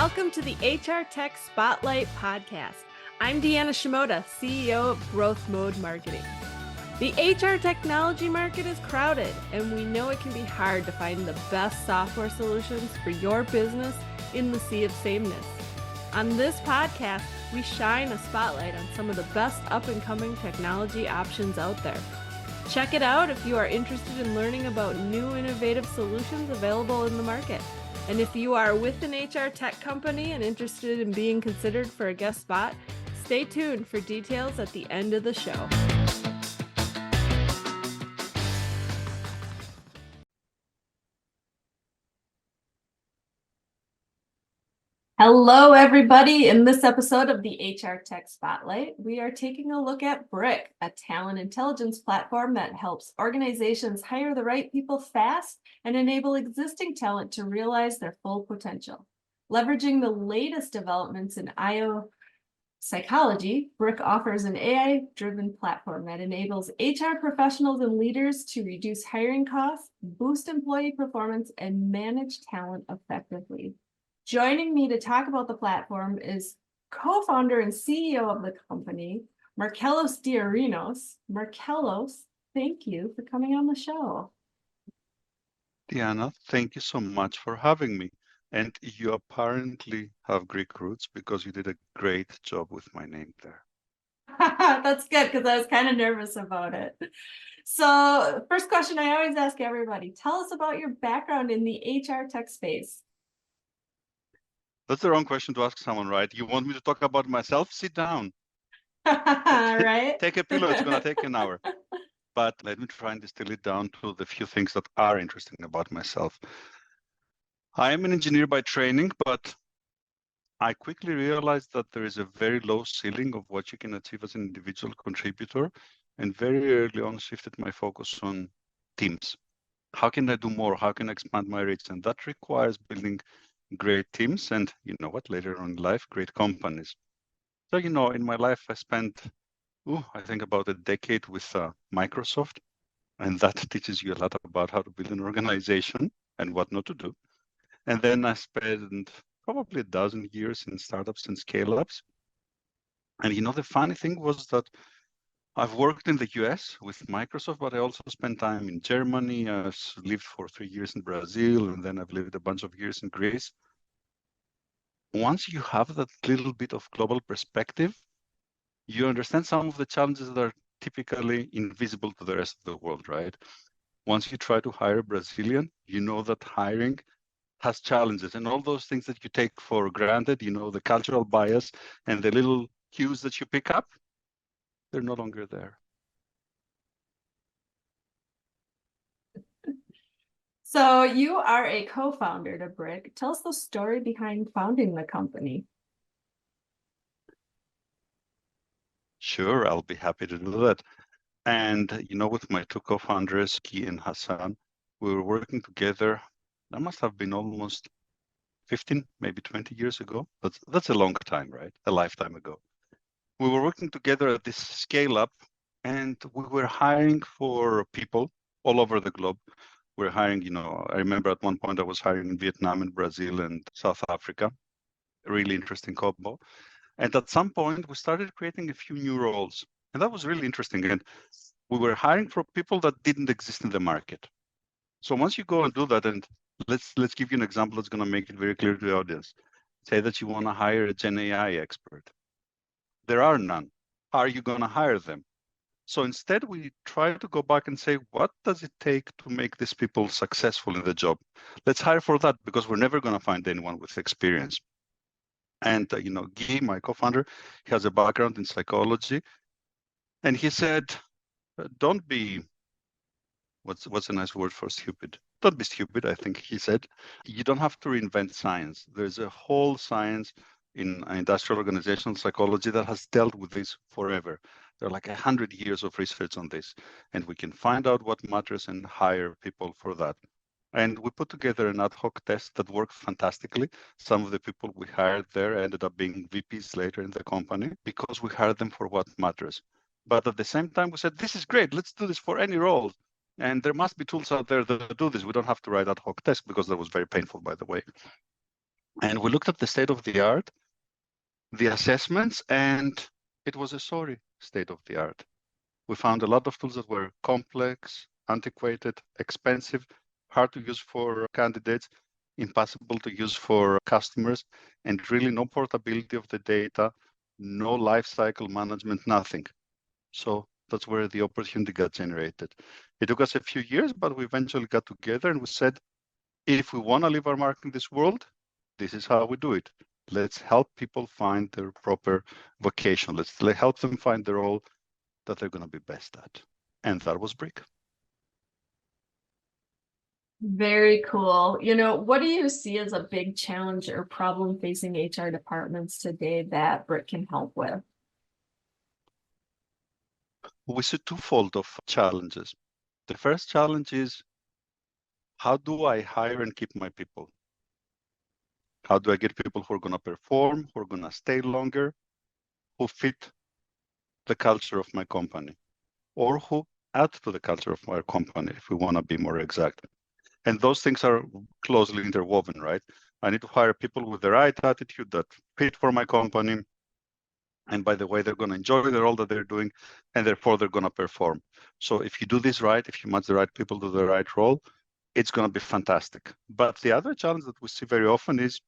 Welcome to the HR Tech Spotlight Podcast. I'm Deanna Shimoda, CEO of Growth Mode Marketing. The HR technology market is crowded, and we know it can be hard to find the best software solutions for your business in the sea of sameness. On this podcast, we shine a spotlight on some of the best up-and-coming technology options out there. Check it out if you are interested in learning about new innovative solutions available in the market. And if you are with an HR tech company and interested in being considered for a guest spot, stay tuned for details at the end of the show. Hello, everybody. In this episode of the HR Tech Spotlight, we are taking a look at Bryq, a talent intelligence platform that helps organizations hire the right people fast and enable existing talent to realize their full potential. Leveraging the latest developments in IO psychology, Bryq offers an AI-driven platform that enables HR professionals and leaders to reduce hiring costs, boost employee performance, and manage talent effectively. Joining me to talk about the platform is co-founder and CEO of the company, Markellos Diorinos. Markellos, thank you for coming on the show. Diana, thank you so much for having me. And you apparently have Greek roots because you did a great job with my name there. That's good, because I was kind of nervous about it. So, first question I always ask everybody, tell us about your background in the HR tech space. That's the wrong question to ask someone, right? You want me to talk about myself? Sit down. Right? Take a pillow, it's gonna take an hour. But let me try and distill it down to the few things that are interesting about myself. I am an engineer by training, but I quickly realized that there is a very low ceiling of what you can achieve as an individual contributor, and very early on shifted my focus on teams. How can I do more? How can I expand my reach? And that requires building great teams and, you know what, later on in life, great companies. So, you know, in my life, I spent, I think about a decade with Microsoft, and that teaches you a lot about how to build an organization and what not to do. And then I spent probably a dozen years in startups and scale-ups. And, you know, the funny thing was that I've worked in the US with Microsoft, but I also spent time in Germany. I've lived for 3 years in Brazil, and then I've lived a bunch of years in Greece. Once you have that little bit of global perspective, you understand some of the challenges that are typically invisible to the rest of the world, right? Once you try to hire a Brazilian, you know that hiring has challenges, and all those things that you take for granted, you know, the cultural bias and the little cues that you pick up, they're no longer there. So you are a co-founder to Bryq. Tell us the story behind founding the company. Sure, I'll be happy to do that. And, you know, with my two co-founders, Ki and Hassan, we were working together. That must have been almost 15, maybe 20 years ago. That's a long time, right? A lifetime ago. We were working together at this scale up, and we were hiring for people all over the globe. We're hiring, you know, I remember at one point I was hiring in Vietnam and Brazil and South Africa. A really interesting combo. And at some point we started creating a few new roles. And that was really interesting. And we were hiring for people that didn't exist in the market. So once you go and do that, and let's give you an example that's going to make it very clear to the audience. Say that you want to hire a Gen AI expert. There are none. How are you going to hire them? So instead, we try to go back and say, what does it take to make these people successful in the job? Let's hire for that, because we're never going to find anyone with experience. And, you know, Guy, my co-founder, he has a background in psychology. And he said, don't be, what's a nice word for stupid? Don't be stupid, I think he said. You don't have to reinvent science. There's a whole science in industrial organizational psychology that has dealt with this forever. There are like 100 years of research on this, and we can find out what matters and hire people for that. And we put together an ad hoc test that worked fantastically. Some of the people we hired there ended up being VPs later in the company because we hired them for what matters. But at the same time, we said, this is great. Let's do this for any role. And there must be tools out there that do this. We don't have to write ad hoc tests, because that was very painful, by the way. And we looked at the state of the art, the assessments, and it was a sorry state of the art. We found a lot of tools that were complex, antiquated, expensive, hard to use for candidates, impossible to use for customers, and really no portability of the data, no life cycle management, nothing. So that's where the opportunity got generated. It took us a few years, but we eventually got together and we said, if we want to leave our mark in this world, this is how we do it. Let's help people find their proper vocation. Let's help them find the role that they're going to be best at. And that was Bryq. Very cool. What do you see as a big challenge or problem facing HR departments today that Bryq can help with? We see twofold of challenges. The first challenge is, how do I hire and keep my people? How do I get people who are going to perform, who are going to stay longer, who fit the culture of my company, or who add to the culture of our company, if we want to be more exact? And those things are closely interwoven, right? I need to hire people with the right attitude that fit for my company. And by the way, they're going to enjoy the role that they're doing, and therefore they're going to perform. So if you do this right, if you match the right people to the right role, it's going to be fantastic. But the other challenge that we see very often is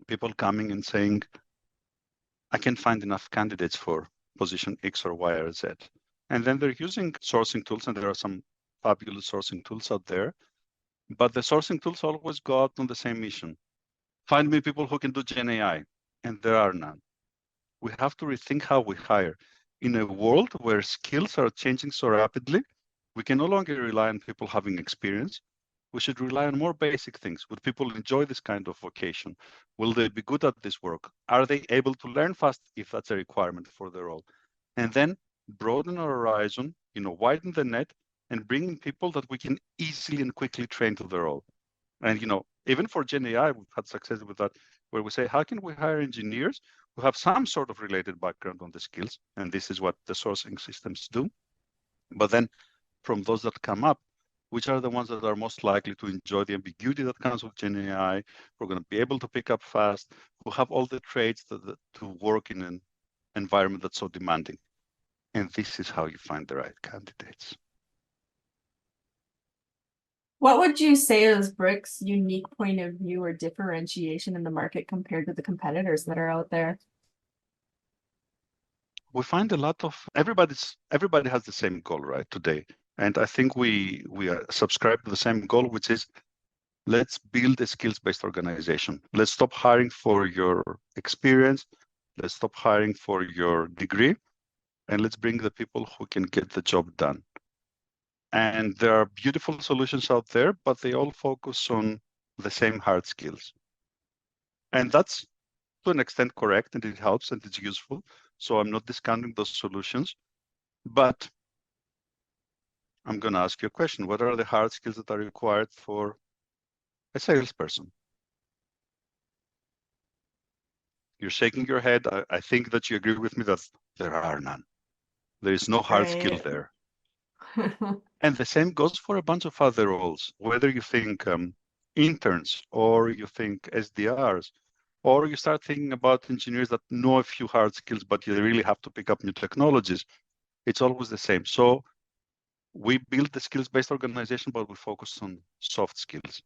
people coming and saying, I can't find enough candidates for position X or Y or Z. And then they're using sourcing tools, and there are some fabulous sourcing tools out there. But the sourcing tools always go out on the same mission. Find me people who can do Gen AI, and there are none. We have to rethink how we hire. In a world where skills are changing so rapidly, we can no longer rely on people having experience. We should rely on more basic things. Would people enjoy this kind of vocation? Will they be good at this work? Are they able to learn fast if that's a requirement for the role? And then broaden our horizon, widen the net, and bring in people that we can easily and quickly train to the role. And even for Gen AI, we've had success with that, where we say, how can we hire engineers who have some sort of related background on the skills? And this is what the sourcing systems do. But then from those that come up, which are the ones that are most likely to enjoy the ambiguity that comes with Gen AI, who are going to be able to pick up fast, who have all the traits to work in an environment that's so demanding. And this is how you find the right candidates. What would you say is Bryq's unique point of view or differentiation in the market compared to the competitors that are out there? We find a lot of everybody has the same goal, right, today. And I think we subscribe to the same goal, which is, let's build a skills-based organization. Let's stop hiring for your experience. Let's stop hiring for your degree. And let's bring the people who can get the job done. And there are beautiful solutions out there, but they all focus on the same hard skills. And that's to an extent correct, and it helps and it's useful. So I'm not discounting those solutions, but I'm going to ask you a question. What are the hard skills that are required for a salesperson? You're shaking your head. I think that you agree with me that there are none. There is no hard skill there. And the same goes for a bunch of other roles, whether you think interns, or you think SDRs, or you start thinking about engineers that know a few hard skills, but you really have to pick up new technologies. It's always the same. So we build the skills-based organization, but we focus on soft skills.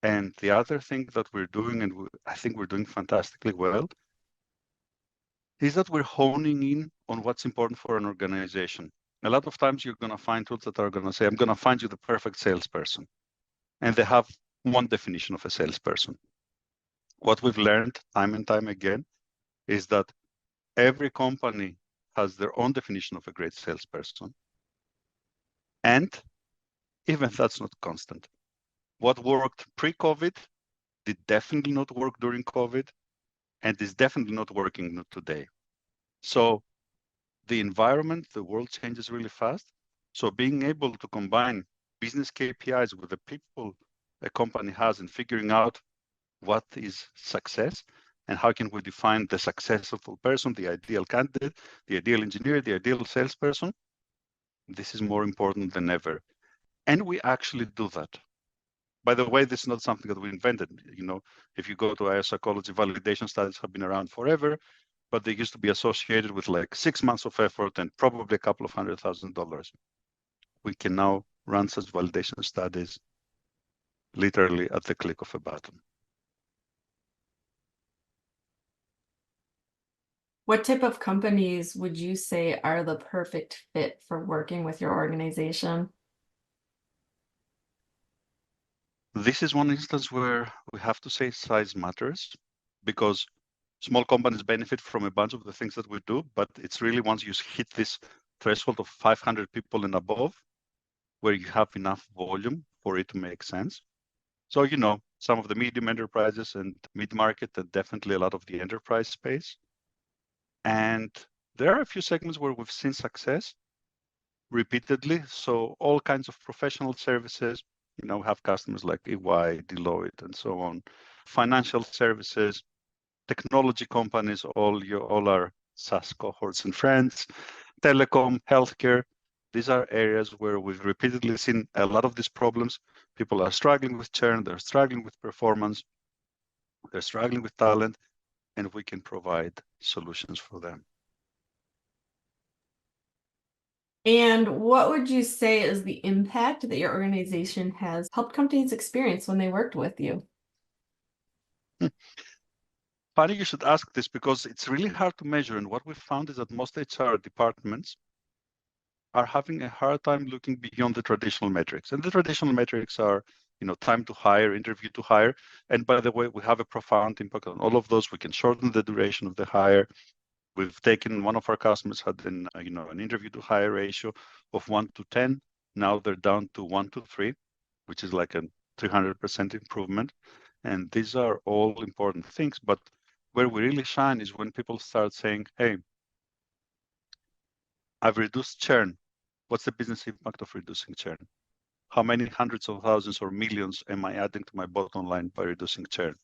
And the other thing that we're doing, and I think we're doing fantastically well, is that we're honing in on what's important for an organization. A lot of times you're going to find tools that are going to say, I'm going to find you the perfect salesperson. And they have one definition of a salesperson. What we've learned time and time again is that every company has their own definition of a great salesperson. And even that's not constant. What worked pre-COVID did definitely not work during COVID, and is definitely not working today. So the environment, the world changes really fast. So being able to combine business KPIs with the people a company has and figuring out what is success and how can we define the successful person, the ideal candidate, the ideal engineer, the ideal salesperson, this is more important than ever. And we actually do that. By the way, this is not something that we invented. If you go to our psychology, validation studies have been around forever, but they used to be associated with like 6 months of effort and probably a couple of $100,000. We can now run such validation studies literally at the click of a button. What type of companies would you say are the perfect fit for working with your organization? This is one instance where we have to say size matters, because small companies benefit from a bunch of the things that we do, but it's really once you hit this threshold of 500 people and above, where you have enough volume for it to make sense. So, some of the medium enterprises and mid-market, and definitely a lot of the enterprise space. And there are a few segments where we've seen success repeatedly. So all kinds of professional services, have customers like EY, Deloitte, and so on. Financial services, technology companies, all our SaaS cohorts and friends, telecom, healthcare. These are areas where we've repeatedly seen a lot of these problems. People are struggling with churn, they're struggling with performance, they're struggling with talent, and we can provide solutions for them. And what would you say is the impact that your organization has helped companies experience when they worked with you? Funny you should ask this, because it's really hard to measure. And what we found is that most HR departments are having a hard time looking beyond the traditional metrics. And the traditional metrics are, time to hire, interview to hire. And by the way, we have a profound impact on all of those. We can shorten the duration of the hire. We've taken, one of our customers had an interview to hire ratio of 1 to 10. Now they're down to 1 to 3, which is like a 300% improvement. And these are all important things. But where we really shine is when people start saying, hey, I've reduced churn. What's the business impact of reducing churn? How many hundreds of thousands or millions am I adding to my bottom line by reducing churn?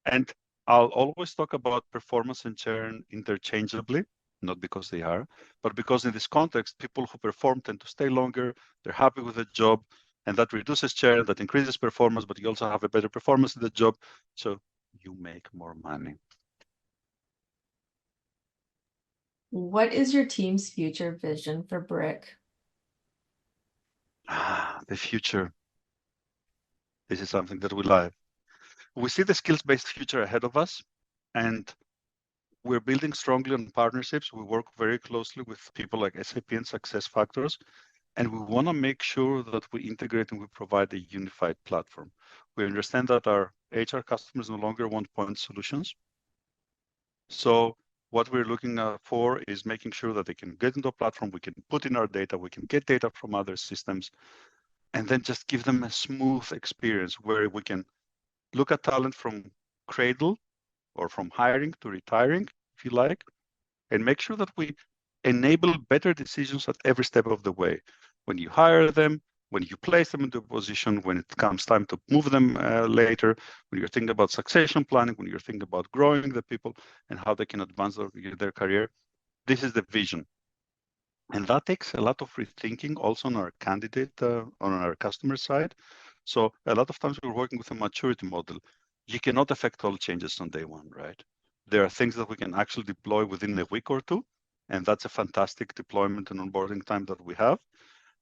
And I'll always talk about performance and churn interchangeably, not because they are, but because in this context, people who perform tend to stay longer, they're happy with the job, and that reduces churn, that increases performance, but you also have a better performance in the job, so you make more money. What is your team's future vision for Bryq? The future. This is something that we love. We see the skills-based future ahead of us, and we're building strongly on partnerships. We work very closely with people like SAP and SuccessFactors, and we want to make sure that we integrate and we provide a unified platform. We understand that our HR customers no longer want point solutions. So what we're looking for is making sure that they can get into a platform, we can put in our data, we can get data from other systems, and then just give them a smooth experience where we can look at talent from cradle or from hiring to retiring, if you like, and make sure that we enable better decisions at every step of the way. When you hire them, when you place them into a position, when it comes time to move them later, when you're thinking about succession planning, when you're thinking about growing the people and how they can advance their career, this is the vision. And that takes a lot of rethinking also on our on our customer side. So a lot of times we're working with a maturity model. You cannot affect all changes on day one, right? There are things that we can actually deploy within a week or two, and that's a fantastic deployment and onboarding time that we have.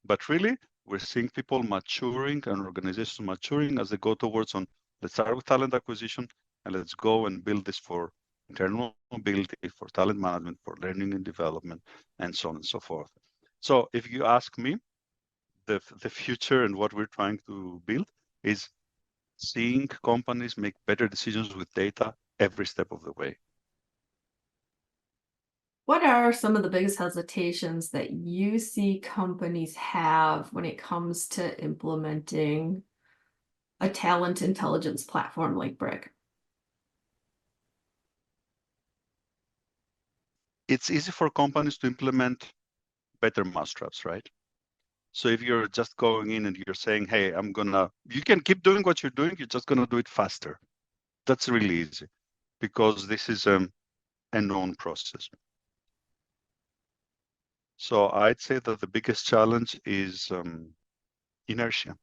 But really, we're seeing people maturing and organizations maturing as they go towards let's start with talent acquisition and let's go and build this for internal mobility, for talent management, for learning and development, and so on and so forth. So if you ask me, the future and what we're trying to build is seeing companies make better decisions with data every step of the way. What are some of the biggest hesitations that you see companies have when it comes to implementing a talent intelligence platform like Bryq? It's easy for companies to implement better mousetraps, right? So if you're just going in and you're saying, hey, you can keep doing what you're doing, you're just gonna do it faster. That's really easy because this is a known process. So I'd say that the biggest challenge is inertia.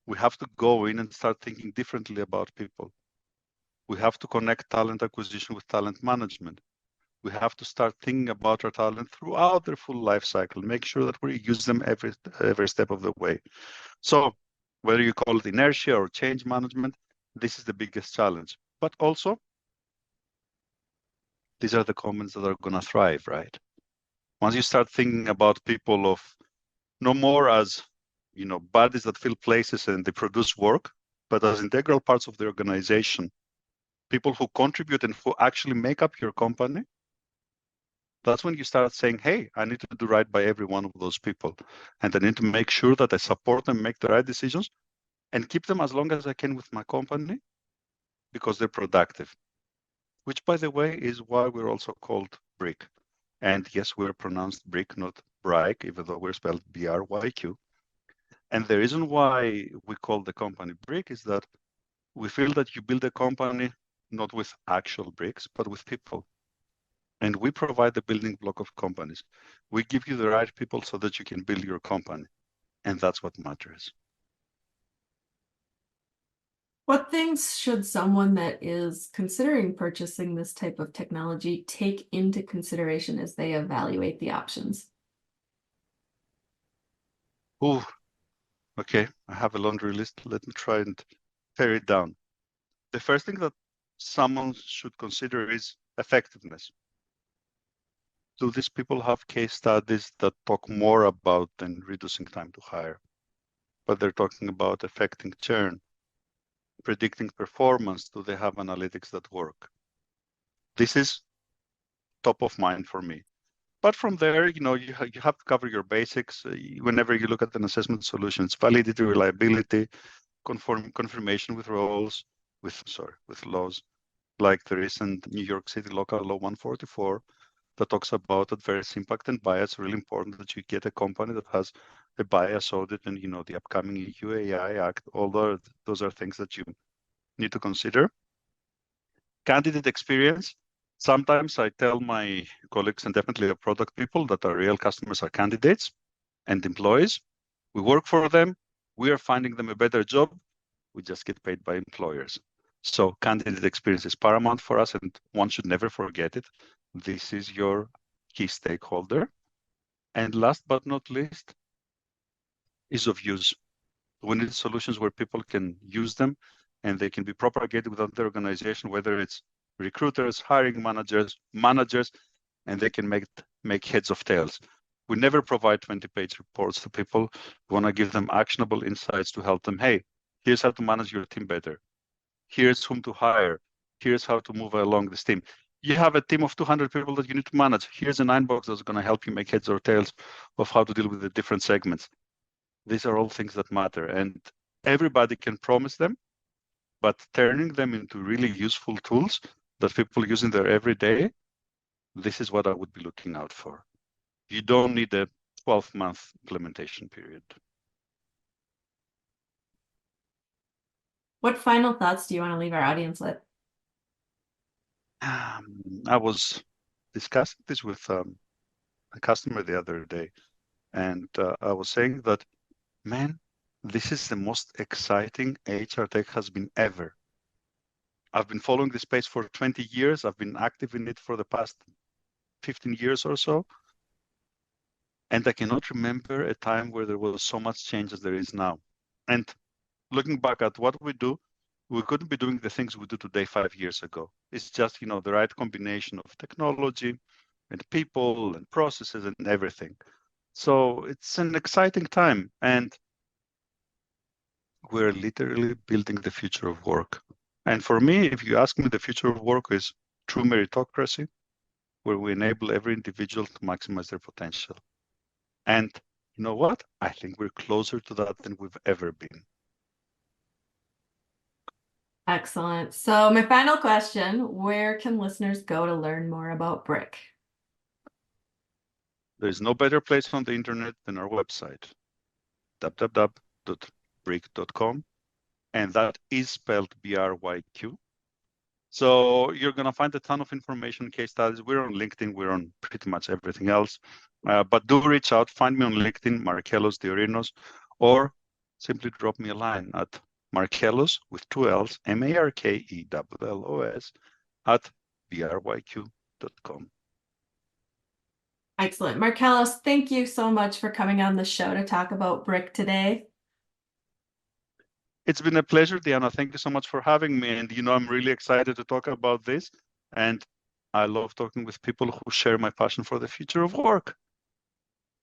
We have to go in and start thinking differently about people. We have to connect talent acquisition with talent management. We have to start thinking about our talent throughout their full life cycle, make sure that we use them every step of the way. So whether you call it inertia or change management, this is the biggest challenge. But also, these are the companies that are going to thrive, right? Once you start thinking about people of no more as, bodies that fill places and they produce work, but as integral parts of the organization, people who contribute and who actually make up your company, that's when you start saying, hey, I need to do right by every one of those people. And I need to make sure that I support them, make the right decisions, and keep them as long as I can with my company because they're productive. Which, by the way, is why we're also called Bryq. And yes, we're pronounced Bryq, not Bryq, even though we're spelled Bryq. And the reason why we call the company Bryq is that we feel that you build a company not with actual bricks, but with people. And we provide the building block of companies. We give you the right people so that you can build your company. And that's what matters. What things should someone that is considering purchasing this type of technology take into consideration as they evaluate the options? Oh, okay. I have a laundry list. Let me try and pare it down. The first thing that someone should consider is effectiveness. Do these people have case studies that talk more about than reducing time to hire? But they're talking about affecting churn, predicting performance. Do they have analytics that work? This is top of mind for me. But from there, you have to cover your basics. Whenever you look at an assessment solution, it's validity, reliability, confirmation with roles, with laws, like the recent New York City Local Law 144 that talks about adverse impact and bias. Really important that you get a company that has a bias audit and the upcoming EU AI Act. Although those are things that you need to consider. Candidate experience. Sometimes I tell my colleagues and definitely the product people that our real customers are candidates and employees. We work for them. We are finding them a better job. We just get paid by employers. So candidate experience is paramount for us, and one should never forget it. This is your key stakeholder. And last but not least, ease of use. We need solutions where people can use them and they can be propagated within the organization, whether it's recruiters, hiring managers, and they can make heads of tails. We never provide 20-page reports to people. We want to give them actionable insights to help them. Hey, here's how to manage your team better. Here's whom to hire. Here's how to move along this team. You have a team of 200 people that you need to manage. Here's an inbox that's going to help you make heads or tails of how to deal with the different segments. These are all things that matter, and everybody can promise them, but turning them into really useful tools that people use in their everyday, this is what I would be looking out for. You don't need a 12-month implementation period. What final thoughts do you want to leave our audience with? I was discussing this with a customer the other day, and I was saying that, man, this is the most exciting HR tech has been ever. I've been following this space for 20 years. I've been active in it for the past 15 years or so. And I cannot remember a time where there was so much change as there is now. And looking back at what we do, we couldn't be doing the things we do today 5 years ago. It's just, the right combination of technology and people and processes and everything. So it's an exciting time. And we're literally building the future of work. And for me, if you ask me, the future of work is true meritocracy, where we enable every individual to maximize their potential. And you know what? I think we're closer to that than we've ever been. Excellent. So my final question, where can listeners go to learn more about Bryq? There's no better place on the internet than our website, www.bryq.com. And that is spelled Bryq. So you're going to find a ton of information, case studies. We're on LinkedIn. We're on pretty much everything else. But do reach out. Find me on LinkedIn, Markellos Diorinos, or simply drop me a line at Markellos with two L's, Markellos at bryq.com. Excellent. Markellos, thank you so much for coming on the show to talk about Bryq today. It's been a pleasure, Diana. Thank you so much for having me. And, I'm really excited to talk about this. And I love talking with people who share my passion for the future of work.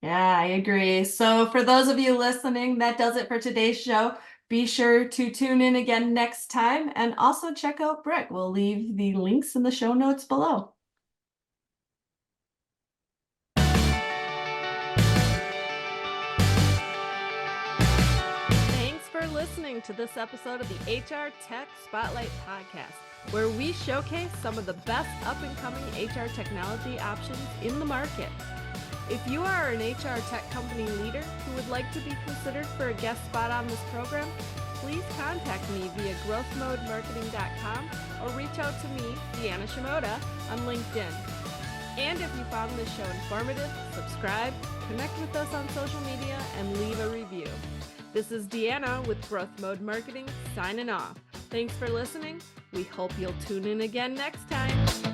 Yeah, I agree. So for those of you listening, that does it for today's show. Be sure to tune in again next time and also check out Bryq. We'll leave the links in the show notes below. Thanks for listening to this episode of the HR Tech Spotlight Podcast, where we showcase some of the best up-and-coming HR technology options in the market. If you are an HR tech company leader who would like to be considered for a guest spot on this program, please contact me via growthmodemarketing.com or reach out to me, Deanna Shimoda, on LinkedIn. And if you found this show informative, subscribe, connect with us on social media, and leave a review. This is Deanna with Growth Mode Marketing signing off. Thanks for listening. We hope you'll tune in again next time.